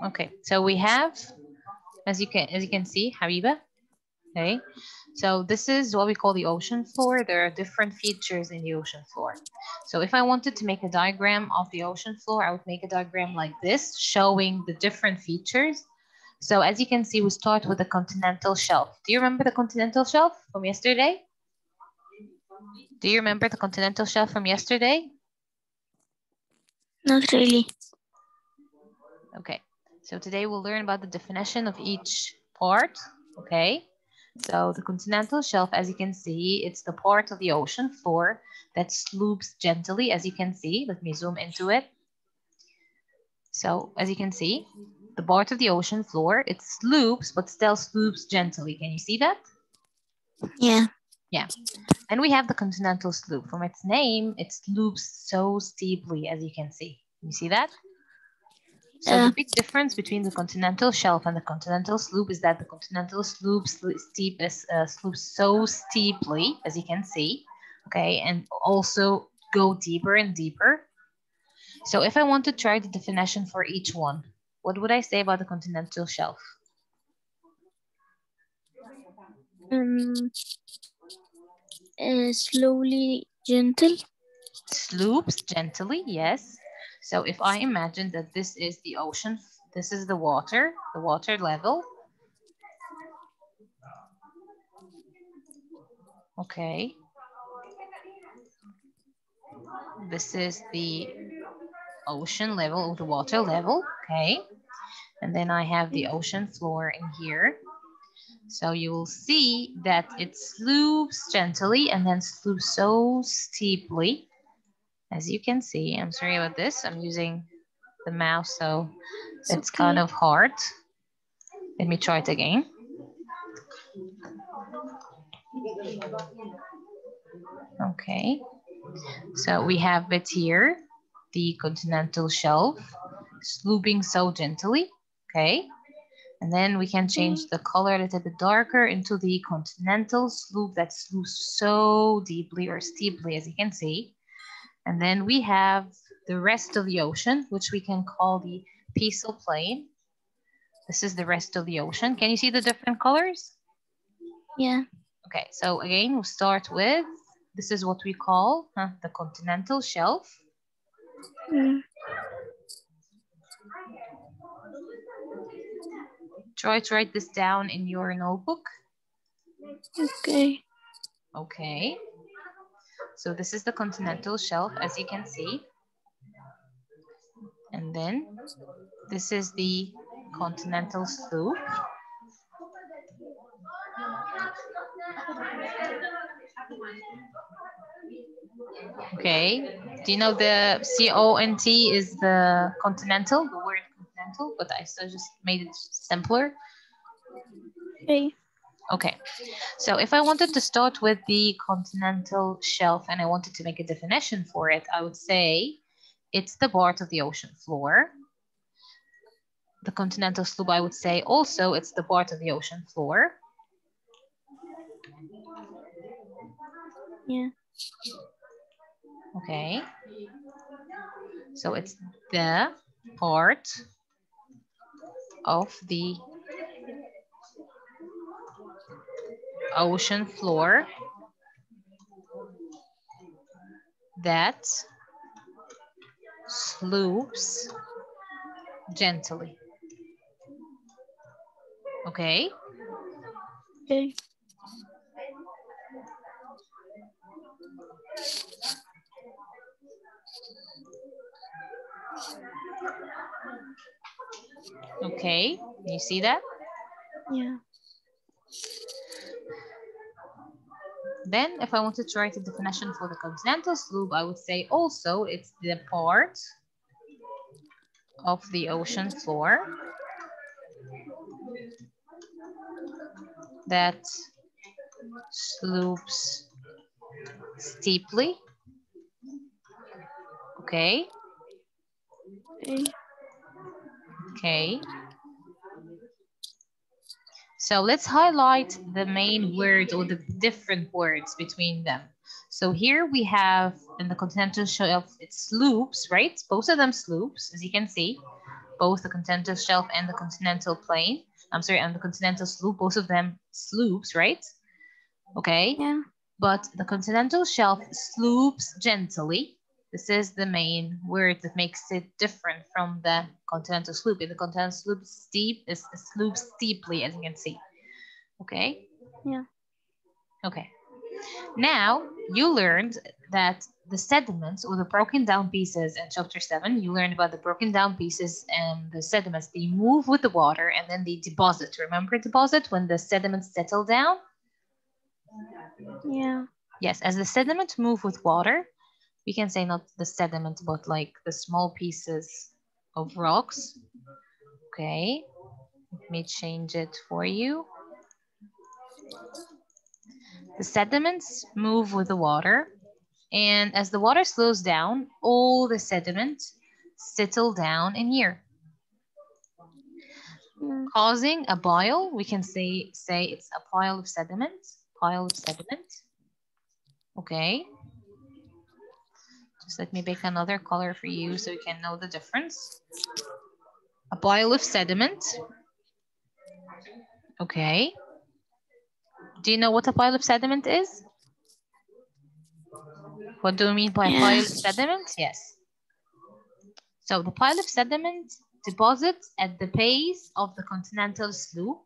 Okay, so we have, as you can see, Habiba. Okay, so this is what we call the ocean floor. There are different features in the ocean floor. So if I wanted to make a diagram of the ocean floor, I would make a diagram like this, showing the different features. So as you can see, we start with the continental shelf. Do you remember the continental shelf from yesterday? Do you remember the continental shelf from yesterday? Not really. Okay, so today we'll learn about the definition of each part, okay? So the continental shelf, as you can see, it's the part of the ocean floor that slopes gently, as you can see. Let me zoom into it. So as you can see, the part of the ocean floor, it slopes, but still slopes gently. Can you see that? Yeah. Yeah. And we have the continental slope. From its name, it slopes so steeply, as you can see. You see that? So the big difference between the continental shelf and the continental slope is that the continental slope slopes so steeply, as you can see, okay, and also go deeper and deeper. So if I want to try the definition for each one, what would I say about the continental shelf? Slowly gentle. Slopes gently, yes. So if I imagine that this is the ocean, this is the water level. Okay. This is the ocean level or the water level, okay? And then I have the ocean floor in here. So you will see that it slopes gently and then slopes so steeply. As you can see, I'm sorry about this. I'm using the mouse, so it's kind Okay. of hard. Let me try it again. Okay, so we have it here, the continental shelf, sloping so gently, okay? And then we can change the color a little bit darker into the continental slope that slopes so deeply or steeply, as you can see. And then we have the rest of the ocean, which we can call the peaceful plain. This is the rest of the ocean. Can you see the different colors? Yeah. Okay, so again, we'll start with, this is what we call the continental shelf. Try to write this down in your notebook. Okay. Okay. So this is the continental shelf, as you can see. And then this is the continental slope. Okay. Do you know the CONT is the continental, the word continental, but I still just made it simpler. Okay. Okay. So if I wanted to start with the continental shelf and I wanted to make a definition for it, I would say it's the part of the ocean floor. The continental slope, I would say also it's the part of the ocean floor. Yeah. Okay. So it's the part of the ocean floor that slopes gently. Okay. Okay. Okay. You see that? Yeah. Then if I wanted to write a definition for the continental slope, I would say also it's the part of the ocean floor that slopes steeply. Okay. Okay. Okay. So let's highlight the main words or the different words between them. So here we have in the continental shelf, it slopes, right? Both of them slopes, as you can see. both the continental shelf and the continental plain. I'm sorry, and the continental slope, both of them slopes, right? Okay. Yeah. But the continental shelf slopes gently. This is the main word that makes it different from the continental slope. In the continental slope, slopes steeply, as you can see. Okay. Yeah. Okay. Now you learned that the sediments or the broken down pieces in chapter 7, you learned about the broken down pieces and the sediments. They move with the water and then they deposit. Remember deposit when the sediments settle down? Yeah. Yes, as the sediments move with water, we can say not the sediment, but like the small pieces of rocks. Okay, let me change it for you. The sediments move with the water, and as the water slows down, all the sediment settle down in here, causing a pile. We can say it's a pile of sediment. Okay. Just let me pick another color for you so you can know the difference. A pile of sediment. Okay. Do you know what a pile of sediment is? What do we mean by a pile of sediment? Yes. So the pile of sediment deposits at the base of the continental slope.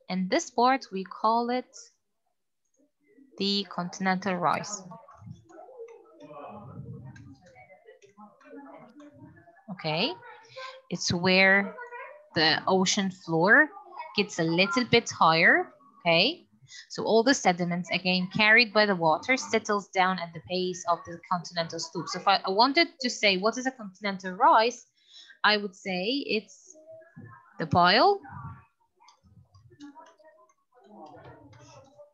And this part, we call it the continental rise. Okay. It's where the ocean floor gets a little bit higher. Okay. So all the sediments, again, carried by the water, settles down at the base of the continental slope. So if I wanted to say, what is a continental rise? I would say it's the pile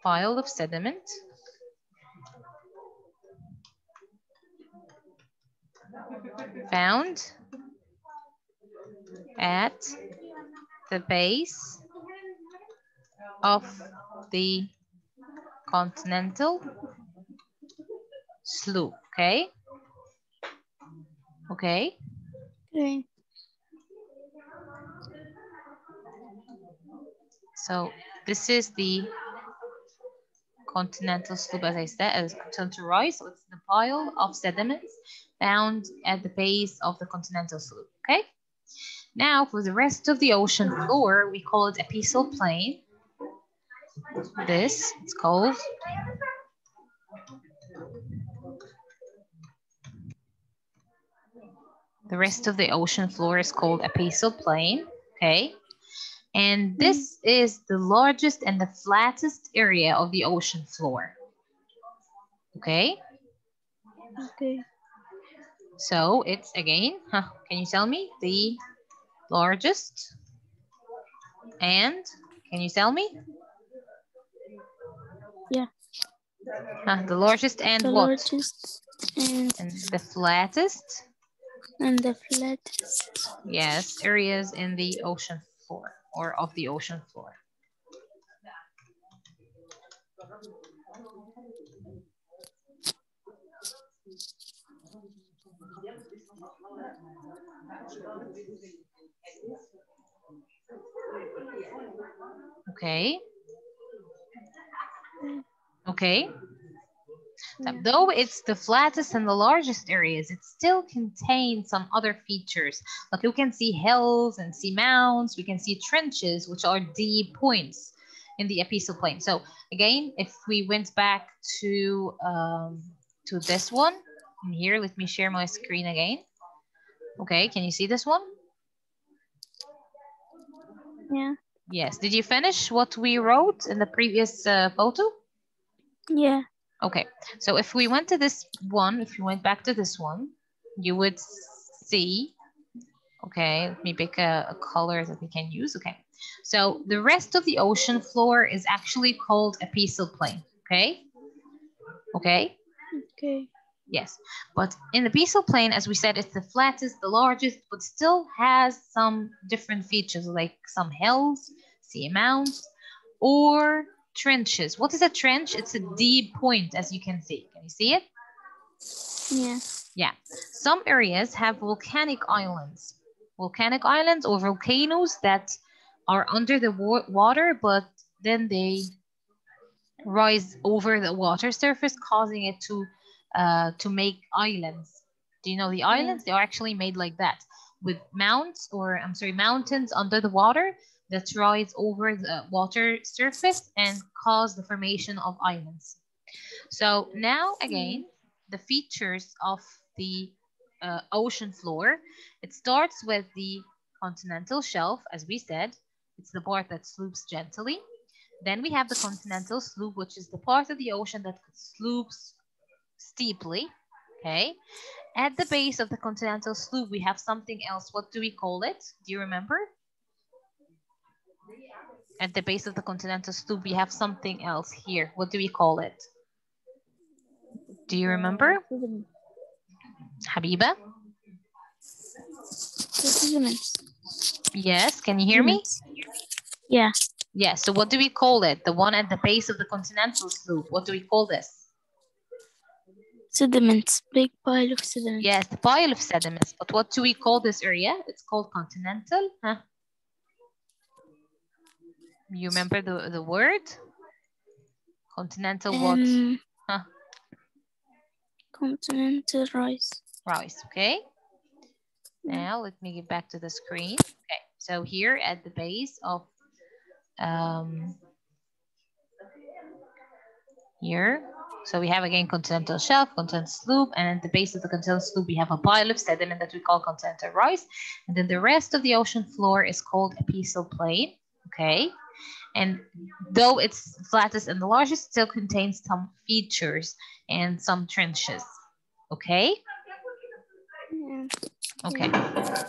of sediment found at the base of the continental slope. Okay. Okay. Okay. So this is the continental slope, as I said, as continental rise. So it's the pile of sediments found at the base of the continental slope. Okay. Now for the rest of the ocean floor, we call it abyssal plain. This it's called the rest of the ocean floor is called abyssal plain. Okay. And this is the largest and the flattest area of the ocean floor. Okay. Okay. So it's again, can you tell me the largest and can you tell me? Yeah. The largest and the what? Largest and the flattest. And the flattest. Yes, areas in the ocean floor or of the ocean floor. Okay. Okay. Yeah. Though it's the flattest and the largest areas, it still contains some other features. Like you can see hills and see mounds. We can see trenches, which are deep points in the abyssal plain. So again, if we went back to this one in here, let me share my screen again. Okay, can you see this one? Yeah. Yes. Did you finish what we wrote in the previous photo? Yeah. Okay. So if we went to this one, if you went back to this one, you would see, okay, let me pick a color that we can use. Okay. So the rest of the ocean floor is actually called abyssal plain. Okay. Okay. Okay. Yes. But in the abyssal plain, as we said, it's the flattest, the largest, but still has some different features like some hills, sea mounds, or trenches. What is a trench? It's a deep point, as you can see. Can you see it? Yeah. Yeah. Some areas have volcanic islands. volcanic islands or volcanoes that are under the water, but then they rise over the water surface, causing it to make islands. Do you know the islands? They are actually made like that, with mountains under the water that rise over the water surface and cause the formation of islands. So now again, the features of the ocean floor. It starts with the continental shelf, as we said. It's the part that slopes gently. Then we have the continental slope, which is the part of the ocean that slopes steeply. Okay. At the base of the continental slope, we have something else. What do we call it? Do you remember? At the base of the continental slope, we have something else here. What do we call it? Do you remember? Habiba? Yes, can you hear me? Yeah. Yes, so what do we call it? The one at the base of the continental slope. What do we call this? Sediments, big pile of sediments. Yes, the pile of sediments. But what do we call this area? It's called continental. Huh? You remember the word? Continental what? Huh? Continental rise. Rise, okay. Now let me get back to the screen. Okay, so here at the base of here, so we have again continental shelf, continental slope, and at the base of the continental slope we have a pile of sediment that we call continental rise, and then the rest of the ocean floor is called abyssal plain. Okay, and though it's flattest and the largest, it still contains some features and some trenches. Okay. Yeah. Okay,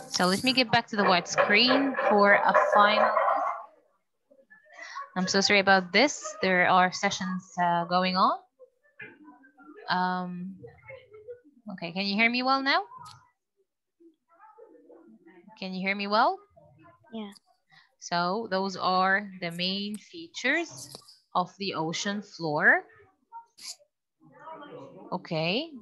so let me get back to the white screen for a final. I'm so sorry about this. There are sessions going on. Okay, can you hear me well now? Can you hear me well? Yeah. So those are the main features of the ocean floor. Okay.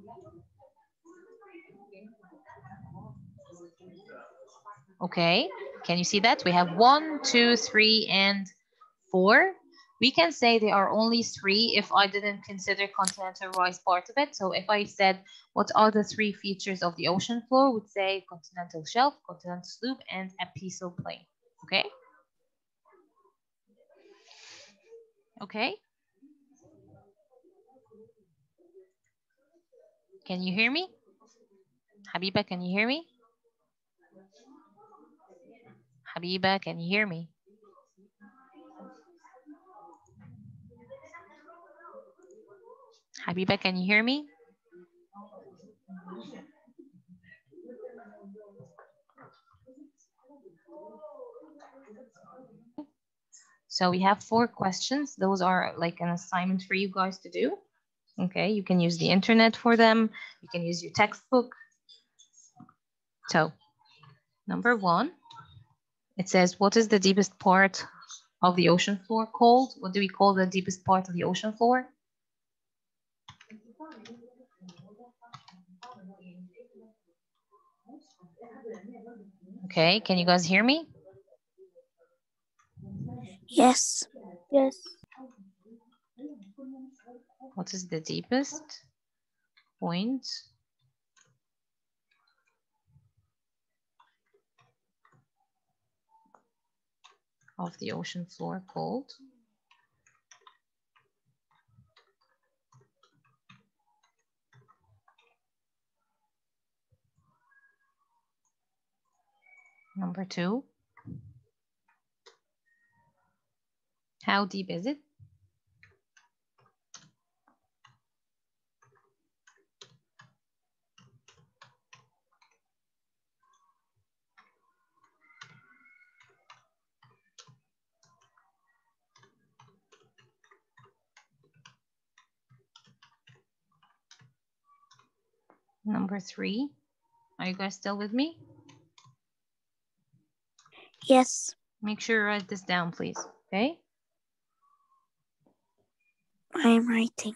Okay, can you see that? We have 1, 2, 3, and 4. We can say there are only 3 if I didn't consider continental rise part of it. So if I said, what are the 3 features of the ocean floor? Would say continental shelf, continental slope, and abyssal plain. Okay? Okay? Can you hear me? Habiba, can you hear me? Habiba, can you hear me? Habiba, can you hear me? So we have 4 questions. Those are like an assignment for you guys to do. Okay, you can use the internet for them. You can use your textbook. So, number 1, it says, what is the deepest part of the ocean floor called? What do we call the deepest part of the ocean floor? Okay, can you guys hear me? Yes. Yes. What is the deepest point of the ocean floor called? Number 2, how deep is it? Number 3, are you guys still with me? Yes. Make sure you write this down, please, okay? I am writing.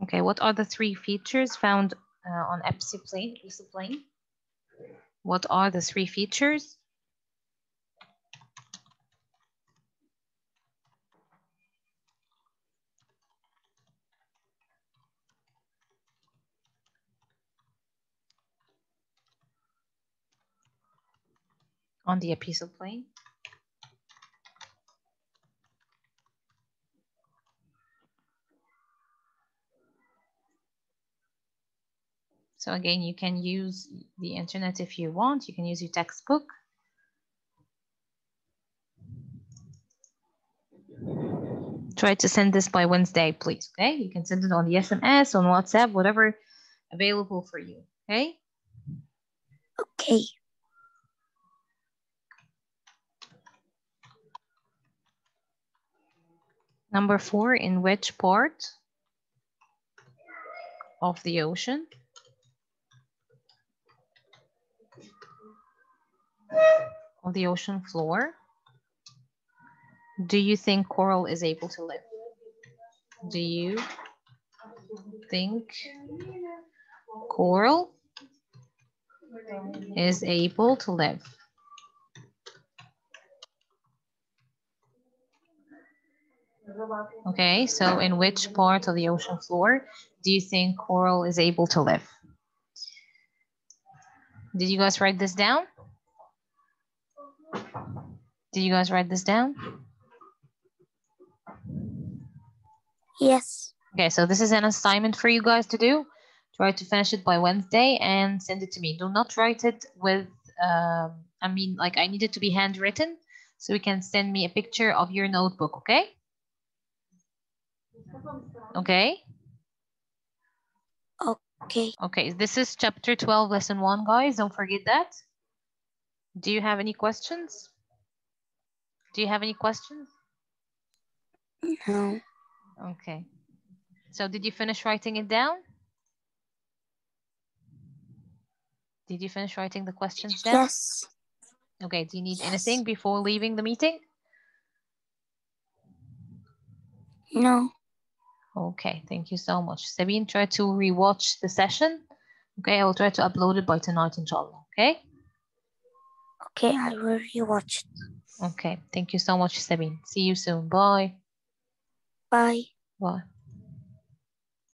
Okay, what are the 3 features found on abyssal plain? What are the 3 features? On the apical plane? So again, you can use the internet if you want. You can use your textbook. Try to send this by Wednesday, please, okay? You can send it on the SMS, on WhatsApp, whatever available for you, okay? Okay. Number 4, in which part of the ocean floor do you think coral is able to live? Do you think coral is able to live? Okay, so in which part of the ocean floor do you think coral is able to live? Did you guys write this down? Did you guys write this down? Yes. Okay, so this is an assignment for you guys to do. Try to finish it by Wednesday and send it to me. Do not write it with, I need it to be handwritten, so you can send me a picture of your notebook, okay? Okay? Okay. Okay, this is chapter 12, lesson 1, guys. Don't forget that. Do you have any questions? Do you have any questions? No. Okay. So did you finish writing it down? Did you finish writing the questions down? Yes. Okay, do you need Yes. anything before leaving the meeting? No. Okay, thank you so much. Sabine, try to rewatch the session. Okay, I will try to upload it by tonight, inshallah. Okay? Okay, I will rewatch it. Okay, thank you so much, Sabine. See you soon. Bye. Bye. Bye.